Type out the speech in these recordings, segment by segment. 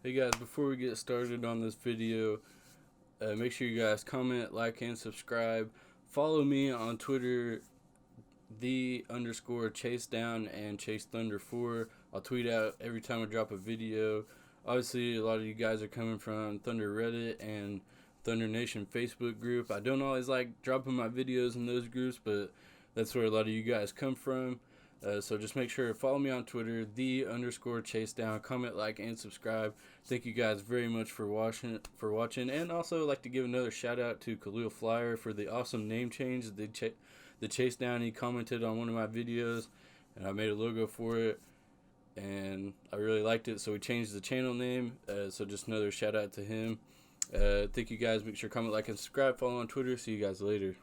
Hey guys, before we get started on this video, make sure you guys comment, like, and subscribe. Follow me on Twitter, _Chasedown and ChaseThunder4. I'll tweet out every time I drop a video. Obviously, a lot of you guys are coming from Thunder Reddit and Thunder Nation Facebook group. I don't always like dropping my videos in those groups, but that's where a lot of you guys come from. So just make sure to follow me on Twitter, _Chasedown. Comment, like, and subscribe. Thank you guys very much for watching. And also like to give another shout out to Khalil Flyer for the awesome name change. The Chasedown, he commented on one of my videos, and I made a logo for it, and I really liked it, so we changed the channel name. So just another shout out to him. Thank you guys. Make sure to comment, like, and subscribe. Follow on Twitter. See you guys later.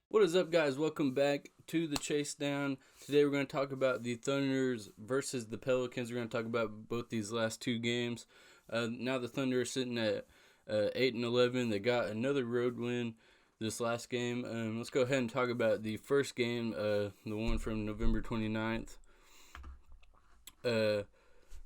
What is up, guys? Welcome back to the Chasedown. Today we're going to talk about the Thunders versus the Pelicans. We're going to talk about both these last two games. Now the Thunder are sitting at 8-11. They got another road win this last game. Let's go ahead and talk about the first game, the one from November 29th.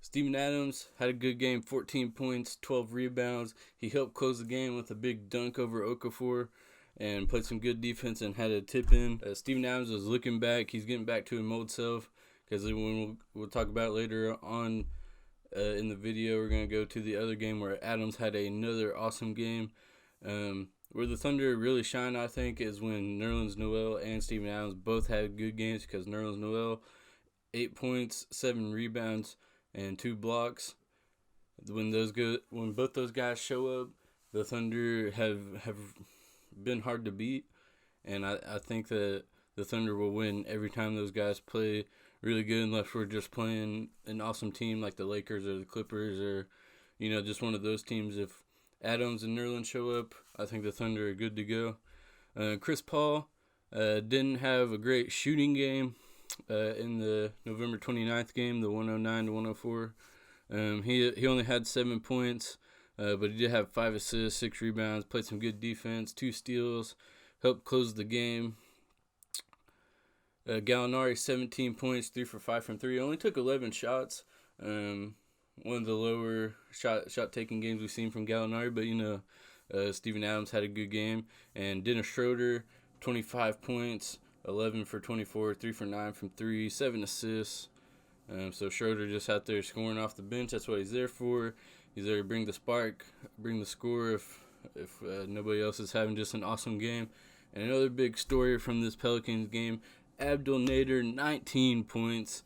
Steven Adams had a good game, 14 points, 12 rebounds. He helped close the game with a big dunk over Okafor and played some good defense and had a tip in. Steven Adams was looking back. He's getting back to his old self, because when we'll talk about later on in the video, we're going to go to the other game where Adams had another awesome game. Where the Thunder really shine, I think, is when Nerlens Noel and Steven Adams both had good games, because Nerlens Noel, 8 points, 7 rebounds, and 2 blocks. When both those guys show up, the Thunder have been hard to beat, and I think that the Thunder will win every time those guys play really good, unless we're just playing an awesome team like the Lakers or the Clippers, or just one of those teams. If Adams and Nerlens show up, I think the Thunder are good to go. Chris Paul didn't have a great shooting game in the November 29th game, the 109-104. He only had 7 points. But he did have 5 assists, 6 rebounds, played some good defense, 2 steals, helped close the game. Gallinari, 17 points, 3 for 5 from 3. Only took 11 shots. One of the lower shot-taking games we've seen from Gallinari, but, Steven Adams had a good game. And Dennis Schroeder, 25 points, 11 for 24, 3 for 9 from 3, 7 assists. So Schroeder just out there scoring off the bench. That's what he's there for. He's there to bring the spark, bring the score if nobody else is having just an awesome game. And another big story from this Pelicans game, Abdel Nader, 19 points.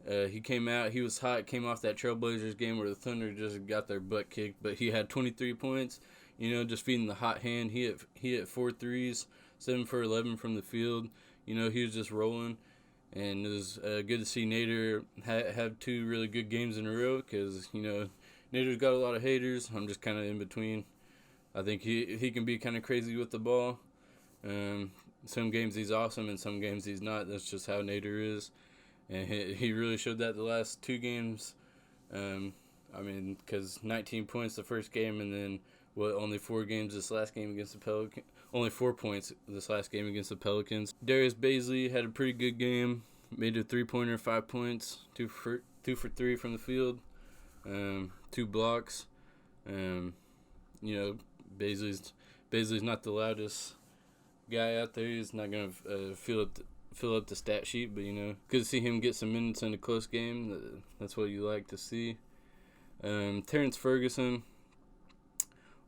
He came out, he was hot, came off that Trailblazers game where the Thunder just got their butt kicked, but he had 23 points, just feeding the hot hand. He hit 4 threes, 7 for 11 from the field. He was just rolling. And it was good to see Nader have 2 really good games in a row, because, Nader's got a lot of haters. I'm just kind of in between. I think he can be kind of crazy with the ball. Some games he's awesome, and some games he's not. That's just how Nader is. And he really showed that the last 2 games. Because 19 points the first game, and then only 4 games this last game against the Pelicans. Only 4 points this last game against the Pelicans. Darius Bazley had a pretty good game. Made a 3-pointer, 5 points, 2 for 3 from the field. 2 blocks. Bazley's not the loudest guy out there. He's not gonna fill up the stat sheet, but good to see him get some minutes in a close game. That's what you like to see. Terrence Ferguson,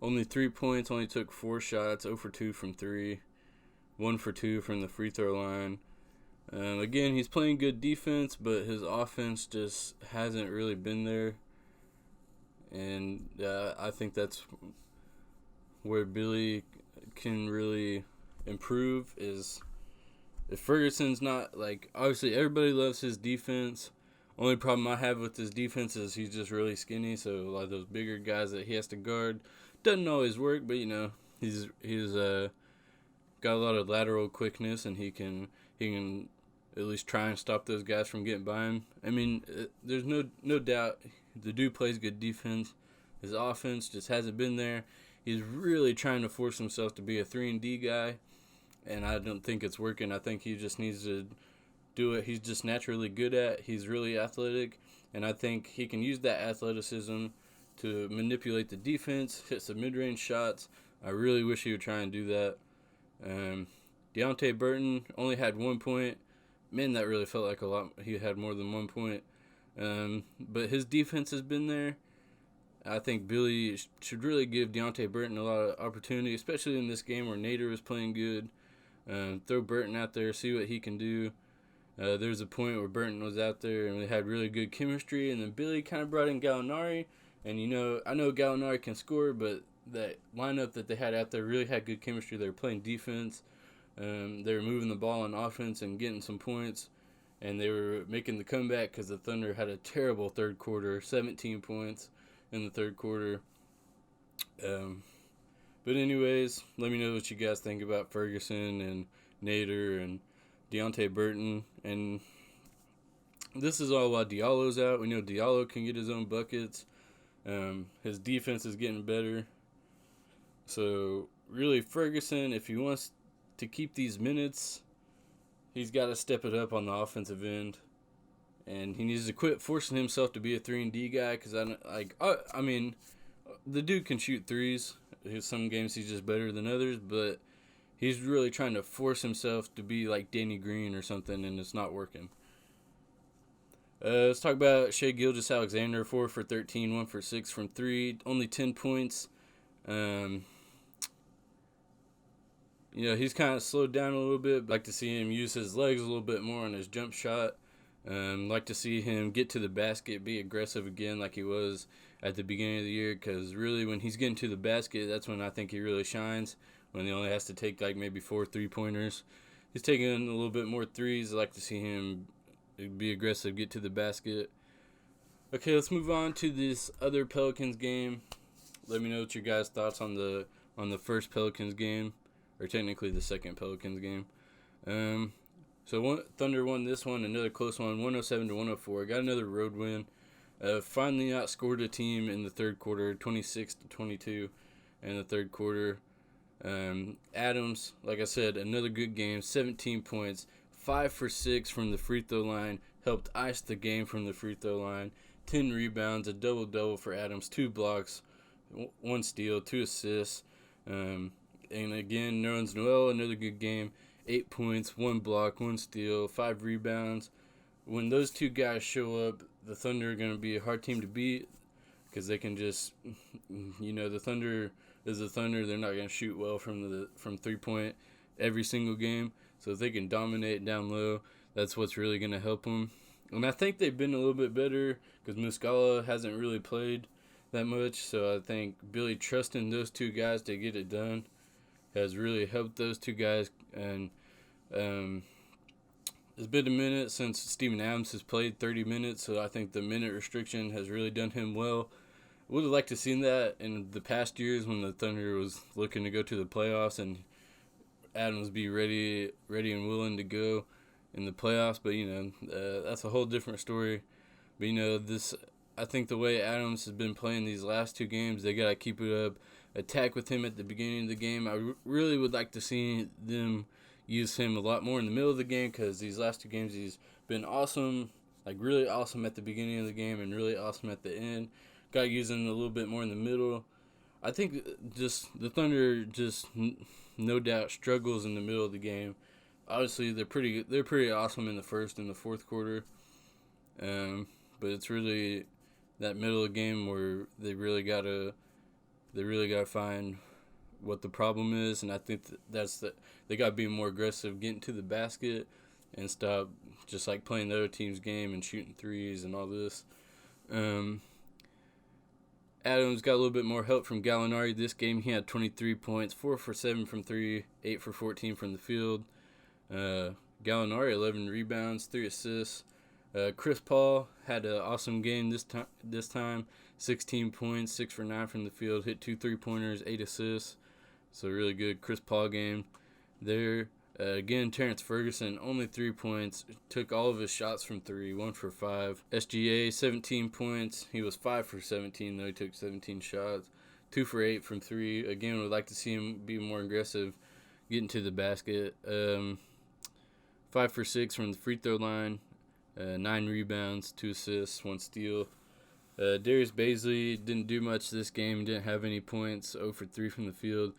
only 3 points, only took 4 shots, 0 for 2 from 3, 1 for 2 from the free throw line. Again, he's playing good defense, but his offense just hasn't really been there. And I think that's where Billy can really improve, is if Ferguson's not, obviously everybody loves his defense. Only problem I have with his defense is he's just really skinny, so a lot of those bigger guys that he has to guard doesn't always work, but he's got a lot of lateral quickness, and he can at least try and stop those guys from getting by him. There's no doubt the dude plays good defense. His offense just hasn't been there. He's really trying to force himself to be a 3-and-D guy, and I don't think it's working. I think he just needs to do what he's just naturally good at. He's really athletic, and I think he can use that athleticism to manipulate the defense, hit some mid-range shots. I really wish he would try and do that. Deontay Burton only had 1 point. Man, that really felt like a lot. He had more than 1 point. But his defense has been there. I think Billy should really give Deontay Burton a lot of opportunity, especially in this game where Nader was playing good. Throw Burton out there, see what he can do. There was a point where Burton was out there and they had really good chemistry, and then Billy kind of brought in Gallinari. And, I know Gallinari can score, but that lineup that they had out there really had good chemistry. They were playing defense. They were moving the ball on offense and getting some points. And they were making the comeback because the Thunder had a terrible third quarter, 17 points in the third quarter. But anyways, let me know what you guys think about Ferguson and Nader and Deontay Burton. And this is all while Diallo's out. We know Diallo can get his own buckets. His defense is getting better. So, really, Ferguson, if he wants to keep these minutes, he's got to step it up on the offensive end. And he needs to quit forcing himself to be a 3-and-D guy. Because, I mean, the dude can shoot threes. Some games he's just better than others. But he's really trying to force himself to be like Danny Green or something, and it's not working. Let's talk about Shai Gilgeous-Alexander, 4 for 13, 1 for 6 from 3, only 10 points. He's kind of slowed down a little bit. Like to see him use his legs a little bit more on his jump shot. Like to see him get to the basket, be aggressive again like he was at the beginning of the year. Because really, when he's getting to the basket, that's when I think he really shines. When he only has to take like maybe 4 3-pointers. He's taking a little bit more threes. I like to see him be aggressive, get to the basket. Okay, let's move on to this other Pelicans game. Let me know what your guys' thoughts on the first Pelicans game, or technically the second Pelicans game. Thunder won this one, another close one, 107-104. Got another road win. Finally outscored a team in the third quarter, 26-22 in the third quarter. Adams, like I said, another good game, 17 points, 5 for 6 from the free throw line, helped ice the game from the free throw line, 10 rebounds, a double-double for Adams, 2 blocks, 1 steal, 2 assists. And again, Nerlens Noel, another good game, 8 points, 1 block, 1 steal, 5 rebounds. When those two guys show up, the Thunder are going to be a hard team to beat because they can just, the Thunder is the Thunder. They're not going to shoot well from 3-point every single game. So if they can dominate down low, that's what's really going to help them. And I think they've been a little bit better because Muscala hasn't really played that much. So I think Billy trusting those two guys to get it done has really helped those two guys. And it's been a minute since Steven Adams has played 30 minutes. So I think the minute restriction has really done him well. Would have liked to seen that in the past years when the Thunder was looking to go to the playoffs and Adams be ready and willing to go in the playoffs, but that's a whole different story. But I think the way Adams has been playing these last 2 games, they gotta keep it up. Attack with him at the beginning of the game. I really would like to see them use him a lot more in the middle of the game because these last 2 games he's been awesome, like really awesome at the beginning of the game and really awesome at the end. Got to use him a little bit more in the middle. I think just the Thunder just no doubt struggles in the middle of the game. Obviously, they're pretty awesome in the first and the fourth quarter, but it's really that middle of the game where they really gotta find what the problem is, and I think they gotta be more aggressive, getting to the basket, and stop just like playing the other team's game and shooting threes and all this. Adams got a little bit more help from Gallinari this game. He had 23 points, 4 for 7 from 3, 8 for 14 from the field. Gallinari, 11 rebounds, 3 assists. Chris Paul had an awesome game this time. 16 points, 6 for 9 from the field, hit 2 3-pointers, 8 assists. So really good Chris Paul game there. Again, Terrence Ferguson, only 3 points, took all of his shots from 3, 1 for 5. SGA, 17 points. He was 5 for 17, though he took 17 shots. 2 for 8 from 3. Again, would like to see him be more aggressive, getting to the basket. 5 for 6 from the free throw line, 9 rebounds, 2 assists, 1 steal. Darius Baisley didn't do much this game, didn't have any points, 0 for 3 from the field.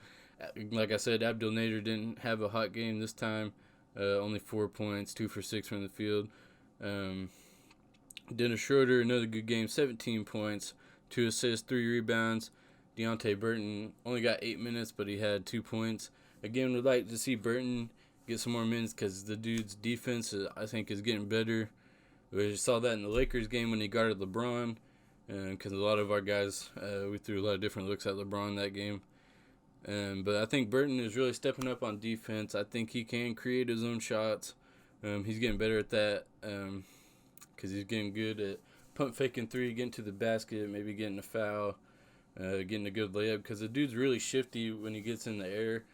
Like I said, Abdul Nader didn't have a hot game this time, only 4 points, 2 for 6 from the field. Dennis Schroeder, another good game, 17 points, 2 assists, 3 rebounds. Deontay Burton only got 8 minutes, but he had 2 points. Again, we'd like to see Burton get some more minutes because the dude's defense, I think, is getting better. We saw that in the Lakers game when he guarded LeBron, because a lot of our guys, we threw a lot of different looks at LeBron that game. But I think Burton is really stepping up on defense. I think he can create his own shots. He's getting better at that because he's getting good at pump faking three, getting to the basket, maybe getting a foul, getting a good layup, because the dude's really shifty when he gets in the air,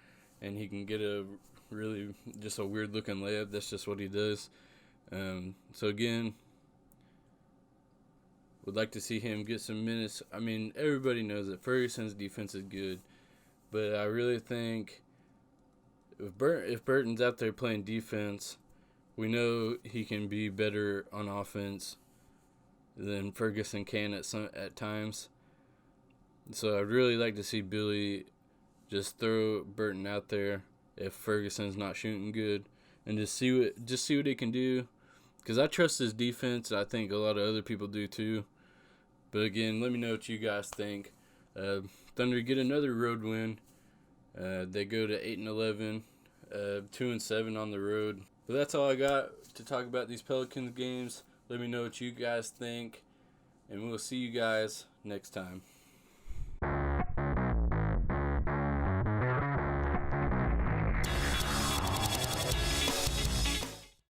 and he can get a really just a weird looking layup. That's just what he does. So again, would like to see him get some minutes. I mean, everybody knows that Ferguson's defense is good, but I really think if Burton's out there playing defense, we know he can be better on offense than Ferguson can at times. So I'd really like to see Billy just throw Burton out there if Ferguson's not shooting good, and just see what he can do. Because I trust his defense. I think a lot of other people do too. But again, let me know what you guys think. Thunder get another road win. They go to 8-11, 2-7 on the road. But that's all I got to talk about these Pelicans games. Let me know what you guys think, and we'll see you guys next time.